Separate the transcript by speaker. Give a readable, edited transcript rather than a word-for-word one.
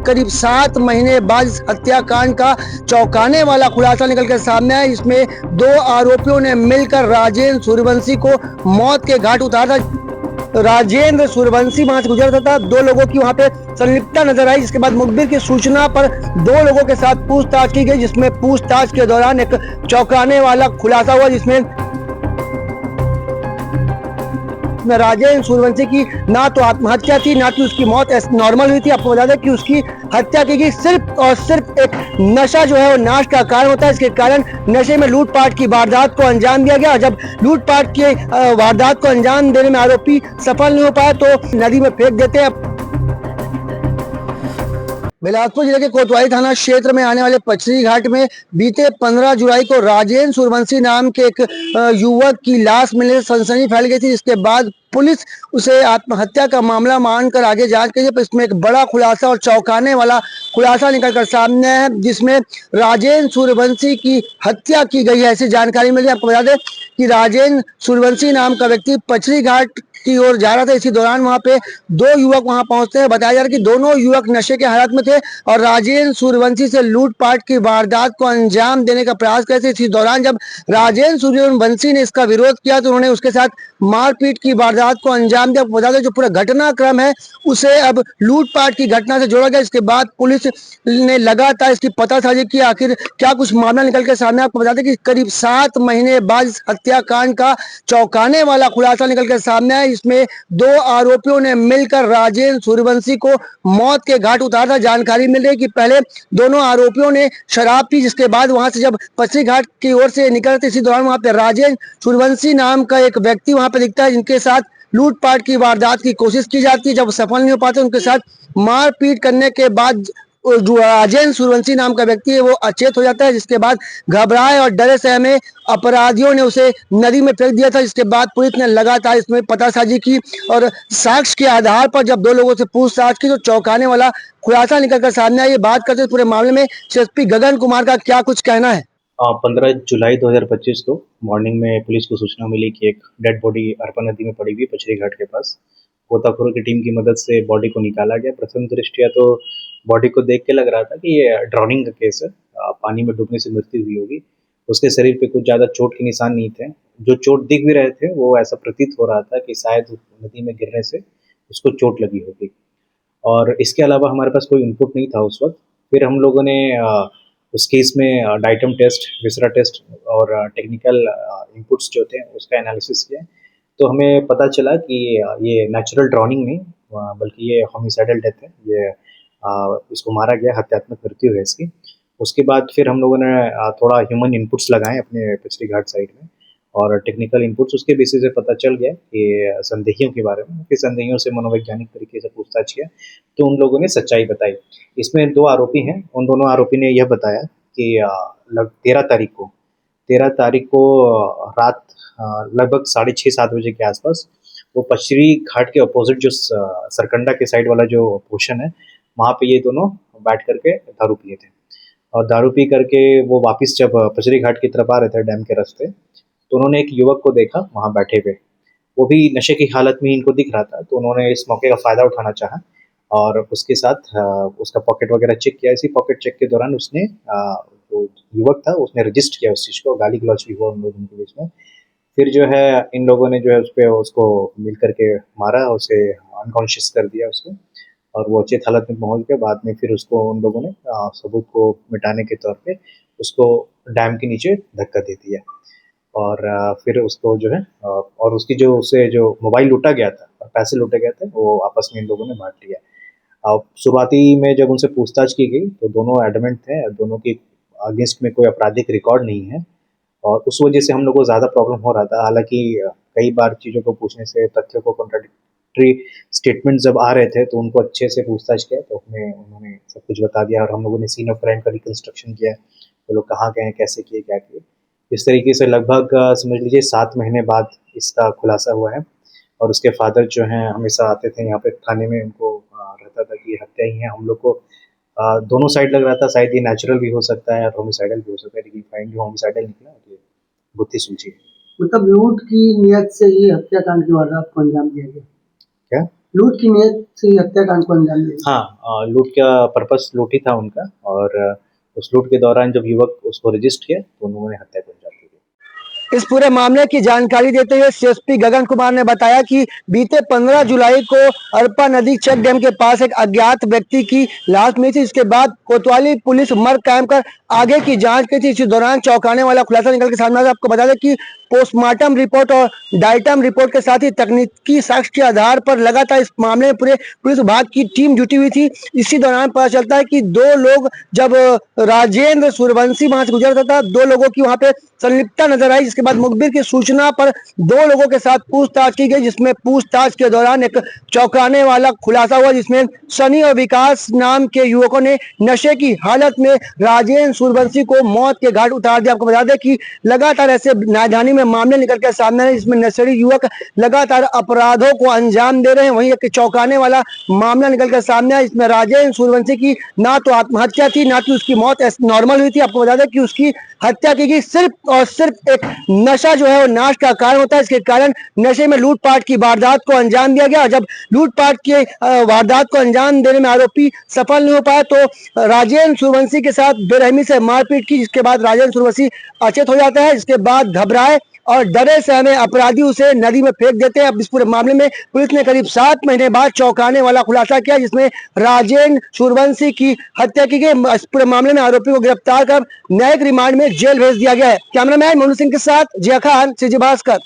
Speaker 1: करीब 7 महीने बाद इस हत्याकांड का चौंकाने वाला खुलासा निकल कर सामने आया। इसमें 2 आरोपियों ने मिलकर राजेंद्र सूर्यवंशी को मौत के घाट उतारा था। राजेंद्र सूर्यवंशी वहां से गुजरता था, 2 लोगों की वहां पे संलिप्तता नजर आई, जिसके बाद मुखबिर की सूचना पर 2 लोगों के साथ पूछताछ की गई, जिसमें पूछताछ के दौरान एक चौंकाने वाला खुलासा हुआ, जिसमें राजेंद्र सूर्यवंशी की ना तो आत्महत्या थी, ना कि उसकी मौत नॉर्मल हुई थी। आपको बता दें कि उसकी हत्या की गई सिर्फ और सिर्फ एक नशा जो है वो नाश का कारण होता है। इसके कारण नशे में लूटपाट की वारदात को अंजाम दिया गया। जब लूटपाट की वारदात को अंजाम देने में आरोपी सफल नहीं हो पाया तो नदी में फेंक देते हैं। बिलासपुर जिले के कोतवाली थाना क्षेत्र में आने वाले पचरी घाट में बीते 15 जुलाई को राजेंद्र सूर्यवंशी नाम के एक युवक की लाश मिलने से सनसनी फैल गई थी, जिसके बाद पुलिस उसे आत्महत्या का मामला मानकर आगे जांच की, पर इसमें एक बड़ा खुलासा और चौंकाने वाला खुलासा निकलकर सामने है, जिसमें राजेंद्र सूर्यवंशी की हत्या की गई है, ऐसी जानकारी मिली। आपको बता दें कि राजेंद्र सूर्यवंशी नाम का व्यक्ति पचरी घाट की ओर जा रहा था। इसी दौरान वहां पे 2 युवक वहां पहुंचते हैं। बताया जा रहा है कि दोनों युवक नशे के हालत में थे और राजेंद्र सूर्यवंशी से लूटपाट की वारदात को अंजाम देने का प्रयास कर रहे थे। इसी दौरान जब राजेंद्र सूर्यवंशी ने इसका विरोध किया तो उन्होंने उसके साथ मारपीट की वारदात को अंजाम दिया। बता दें जो पूरा घटनाक्रम है उसे अब लूटपाट की घटना से जोड़ा गया। इसके बाद पुलिस ने लगातार इसकी पतासाजी की, आखिर क्या कुछ मामला निकल के सामने। आपको बता दें कि करीब 7 महीने बाद इस हत्याकांड का चौंकाने वाला खुलासा निकल के सामने आया। इसमें 2 आरोपियों ने मिलकर राजेंद्र सूर्यवंशी को मौत के घाट उतारा था। जानकारी मिल रही है कि पहले दोनों आरोपियों ने शराब पी, जिसके बाद वहां से जब पचरी घाट की ओर से निकलते इसी दौरान वहां पे राजेंद्र सूर्यवंशी नाम का एक व्यक्ति वहां पे दिखता है, जिनके साथ लूटपाट की वारदात की कोशिश की जाती है। जब सफल नहीं हो पाते उनके साथ मारपीट करने के बाद जो राजेंद्र सूर्यवंशी नाम का व्यक्ति है वो अचेत हो जाता है, जिसके बाद घबराए और डरे सहमे अपराधियों ने उसे नदी में फेंक दिया था। जिसके बाद पुलिस ने लगातार इसमें पतासाजी की और साक्ष्य के आधार पर जब 2 लोगों से पूछताछ की तो चौंकाने वाला खुलासा निकलकर सामने आया। ये बात करते पूरे मामले में एसपी गगन कुमार का क्या कुछ कहना है।
Speaker 2: 15 जुलाई 2025 को मॉर्निंग में पुलिस को सूचना मिली कि एक डेड बॉडी अरपा नदी में पड़ी हुई पचरी घाट के पास। गोताखोरों की टीम की मदद से बॉडी को निकाला गया। प्रथम दृष्टया तो बॉडी को देख के लग रहा था कि ये ड्राउनिंग का केस है, पानी में डूबने से मृत्यु हुई होगी। उसके शरीर पे कुछ ज़्यादा चोट के निशान नहीं थे। जो चोट दिख भी रहे थे वो ऐसा प्रतीत हो रहा था कि शायद नदी में गिरने से उसको चोट लगी होगी। और इसके अलावा हमारे पास कोई इनपुट नहीं था उस वक्त। फिर हम लोगों ने उस केस में डाइटम टेस्ट, विसरा टेस्ट और टेक्निकल इनपुट्स जो थे उसका एनालिसिस किया, तो हमें पता चला कि ये नेचुरल ड्राउनिंग नहीं बल्कि ये होमिसाइडल डेथ है। ये इसको मारा गया, हत्यात्मक मृत्यु है इसकी। उसके बाद फिर हम लोगों ने थोड़ा ह्यूमन इनपुट्स लगाए अपने पचरी घाट साइड में और टेक्निकल इनपुट्स, उसके बेसिस से पता चल गया कि संदेहियों के बारे में। फिर संदेहियों से मनोवैज्ञानिक तरीके से पूछताछ किया तो उन लोगों ने सच्चाई बताई। इसमें 2 आरोपी हैं। उन दोनों आरोपी ने यह बताया कि 13 तारीख को रात लगभग 6:30-7 बजे के आसपास वो पचरी घाट के अपोजिट जो सरकंडा के साइड वाला जो पोर्शन है वहाँ पे ये दोनों बैठ करके दारू पिए थे। और दारू पी करके वो वापस जब पचरी घाट की तरफ आ रहे थे डैम के रास्ते, तो उन्होंने एक युवक को देखा वहाँ बैठे हुए। वो भी नशे की हालत में इनको दिख रहा था, तो उन्होंने इस मौके का फ़ायदा उठाना चाहा और उसके साथ उसका पॉकेट वगैरह चेक किया। इसी पॉकेट चेक के दौरान उसने जो युवक था उसने रजिस्ट किया उस चीज़ को, गाली गलौज भी हुआ उन लोगों के बीच में। फिर जो है इन लोगों ने जो है उसको मिल करके मारा, उसे अनकॉन्शियस कर दिया उसको और वो अचेत हालत में पहुंच गया। बाद में फिर उसको उन लोगों ने सबूत को मिटाने के तौर पे उसको डैम के नीचे धक्का दे दिया और फिर उसको जो है और उसकी जो उसे जो मोबाइल लूटा गया था और पैसे लूटे गए थे वो आपस में इन लोगों ने बांट लिया। शुरुआती में जब उनसे पूछताछ की गई तो दोनों एडमेंट थे, दोनों की अगेंस्ट में कोई आपराधिक रिकॉर्ड नहीं है और उस वजह से हम लोग को ज़्यादा प्रॉब्लम हो रहा था। हालांकि कई बार चीज़ों को पूछने से तथ्यों को कॉन्ट्राडिक्टरी स्टेटमेंट जब आ रहे थे तो उनको अच्छे से पूछताछ किया तो उन्होंने सब कुछ बता दिया और हम लोगों ने सीन ऑफ क्राइम का रिकंस्ट्रक्शन किया, वो लोग कहाँ गए, कैसे किए, क्या किए। इस तरीके से लगभग समझ लीजिए 7 महीने बाद इसका खुलासा हुआ है। और उसके फादर जो हैं हमेशा आते थे यहाँ पे थाने में, उनको रहता था कि ये हत्या ही है। हम लोग को दोनों साइड लग रहा था, शायद ये नेचुरल भी हो सकता है और होमिसाइडल भी हो सकता है, लेकिन फाइनली होमिसाइडल निकला। ये बुद्धि सुलझी।
Speaker 1: मतलब लूट की नियत से ये हत्याकांड की वारदात को अंजाम दिया गया।
Speaker 2: क्या?
Speaker 1: लूट की नीयत से हत्याकांड को अंजाम दिया।
Speaker 2: हाँ, लूट का पर्पस लूट ही था उनका, और उस लूट के दौरान जब युवक उसको रजिस्ट किया तो उन्होंने हत्या को अंजाम दिया।
Speaker 1: इस पूरे मामले की जानकारी देते हुए सीएसपी गगन कुमार ने बताया कि बीते 15 जुलाई को अरपा नदी चेक डैम के पास एक अज्ञात व्यक्ति की लाश मिली थी। इसके बाद कोतवाली पुलिस मर्ग कायम कर आगे की जांच की थी। इसी दौरान चौंकाने वाला खुलासा निकल के सामने आया। आपको बता दें कि पोस्टमार्टम रिपोर्ट और डाइटम रिपोर्ट के साथ ही तकनीकी साक्ष्य के आधार पर लगातार इस मामले में पूरे पुलिस विभाग की टीम जुटी हुई थी। इसी दौरान पता चलता है कि दो लोग जब राजेंद्र सूर्यवंशी वहां से गुजर रहा था, दो लोगों की वहां पे संलिप्तता नजर आई। जिसके बाद मुखबिर की सूचना पर दो लोगों के साथ पूछताछ की गई, जिसमें पूछताछ के दौरान एक चौंकाने वाला खुलासा हुआ, जिसमें सनी और विकास नाम के युवकों ने नशे की हालत में राजेंद्र सूर्यवंशी को मौत के घाट उतार दिया। आपको बता दें कि लगातार ऐसे राजधानी में मामले निकल के सामने आए, जिसमें नशेड़ी युवक लगातार अपराधों को अंजाम दे रहे हैं। वहीं एक चौंकाने वाला मामला निकल कर सामने आया, इसमें राजेंद्र सूर्यवंशी की ना तो आत्महत्या थी, ना कि उसकी मौत नॉर्मल हुई थी। आपको बता दें कि उसकी हत्या की गई सिर्फ और सिर्फ एक नशा जो है वो नाश का कारण होता है। इसके कारण नशे में लूटपाट की वारदात को अंजाम दिया गया। जब लूटपाट की वारदात को अंजाम देने में आरोपी सफल नहीं हो पाया तो राजेंद्र सूर्यवंशी के साथ बेरहमी से मारपीट की, जिसके बाद राजेंद्र सूर्यवंशी अचेत हो जाता है। इसके बाद घबराए और डरे सहमे अपराधी उसे नदी में फेंक देते हैं। अब इस पूरे मामले में पुलिस ने करीब 7 महीने बाद चौंकाने वाला खुलासा किया, जिसमें राजेंद्र सूर्यवंशी की हत्या की गई। इस पूरे मामले में आरोपी को गिरफ्तार कर न्यायिक रिमांड में जेल भेज दिया गया है। कैमरामैन मनु सिंह के साथ जिया खान, सीजी भास्कर।